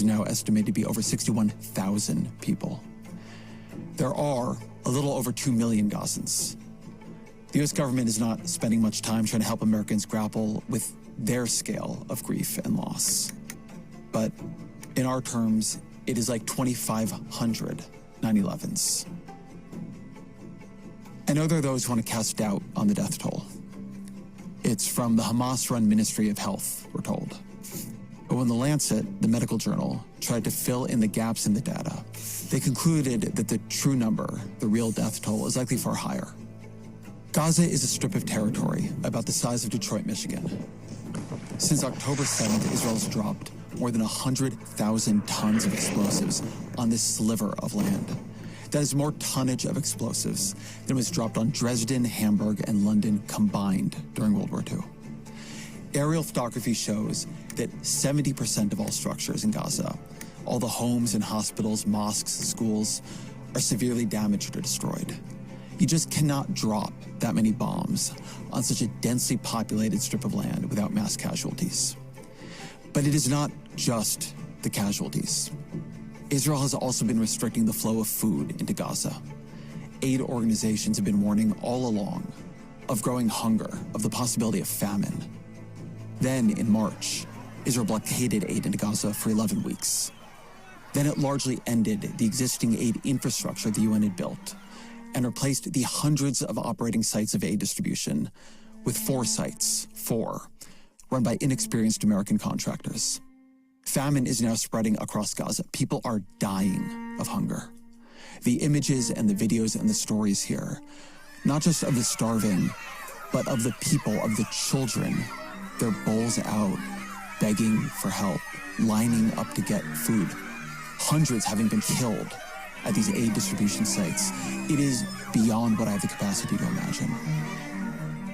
is now estimated to be over 61,000 people. There are a little over 2 million Gazans. The U.S. government is not spending much time trying to help Americans grapple with their scale of grief and loss. But in our terms, it is like 2,500 9/11s. I know there are those who want to cast doubt on the death toll. It's from the Hamas-run Ministry of Health, we're told. But when The Lancet, the medical journal, tried to fill in the gaps in the data, they concluded that the true number, the real death toll, is likely far higher. Gaza is a strip of territory about the size of Detroit, Michigan. Since October 7th, Israel has dropped more than 100,000 tons of explosives on this sliver of land. That is more tonnage of explosives than was dropped on Dresden, Hamburg, and London combined during World War II. Aerial photography shows that 70% of all structures in Gaza, all the homes and hospitals, mosques, schools, are severely damaged or destroyed. You just cannot drop that many bombs on such a densely populated strip of land without mass casualties. But it is not just the casualties. Israel has also been restricting the flow of food into Gaza. Aid organizations have been warning all along of growing hunger, of the possibility of famine. Then, in March, Israel blockaded aid into Gaza for 11 weeks. Then it largely ended the existing aid infrastructure the UN had built and replaced the hundreds of operating sites of aid distribution with 4 sites, run by inexperienced American contractors. Famine is now spreading across Gaza. People are dying of hunger. The images and the videos and the stories here, not just of the starving, but of the people, of the children, their bowls out, begging for help, lining up to get food. Hundreds having been killed at these aid distribution sites. It is beyond what I have the capacity to imagine.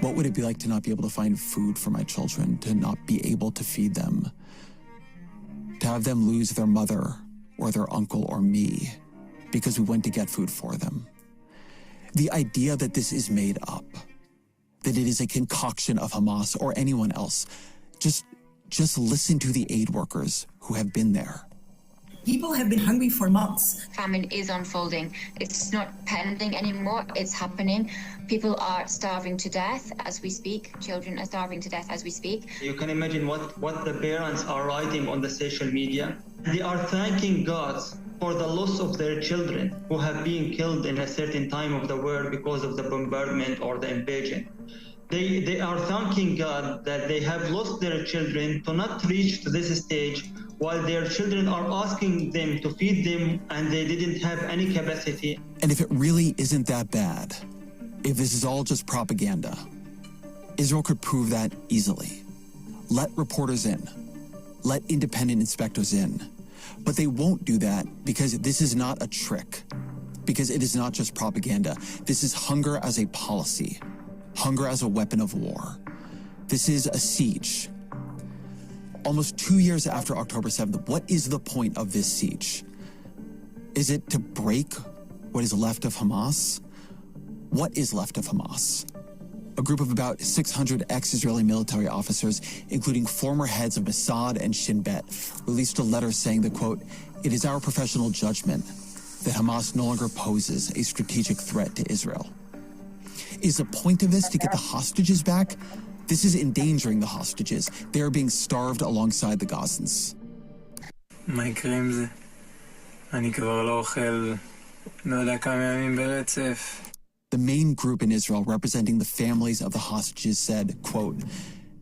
What would it be like to not be able to find food for my children, to not be able to feed them, to have them lose their mother or their uncle or me because we went to get food for them? The idea that this is made up, that it is a concoction of Hamas or anyone else, just listen to the aid workers who have been there. People have been hungry for months. Famine is unfolding. It's not pending anymore. It's happening. People are starving to death as we speak. Children are starving to death as we speak. You can imagine what the parents are writing on the social media. They are thanking God for the loss of their children who have been killed in a certain time of the war because of the bombardment or the invasion. They are thanking God that they have lost their children to not reach to this stage while their children are asking them to feed them and they didn't have any capacity. And if it really isn't that bad, if this is all just propaganda, Israel could prove that easily. Let reporters in. Let independent inspectors in. But they won't do that because this is not a trick, because it is not just propaganda. This is hunger as a policy, hunger as a weapon of war. This is a siege. Almost 2 years after October 7th, what is the point of this siege? Is it to break what is left of Hamas? What is left of Hamas? A group of about 600 ex-Israeli military officers, including former heads of Mossad and Shin Bet, released a letter saying that, quote, "It is our professional judgment that Hamas no longer poses a strategic threat to Israel." Is the point of this to get the hostages back? This is endangering the hostages. They are being starved alongside the Gazans. מה יקרה עם זה? אני כבר לא אוכל, לא יודע כמה ימים ברצף. The main group in Israel representing the families of the hostages said, quote,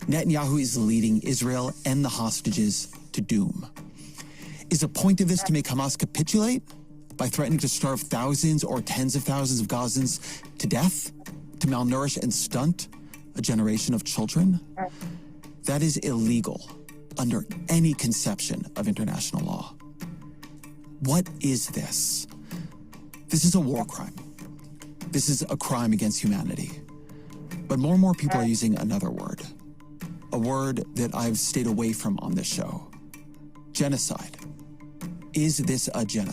"Netanyahu is leading Israel and the hostages to doom." Is the point of this to make Hamas capitulate by threatening to starve thousands or tens of thousands of Gazans to death, to malnourish and stunt a generation of children? That is illegal under any conception of international law. What is this? This is a war crime. This is a crime against humanity. But more and more people are using another word, a word that I've stayed away from on this show: genocide. Is this a genocide?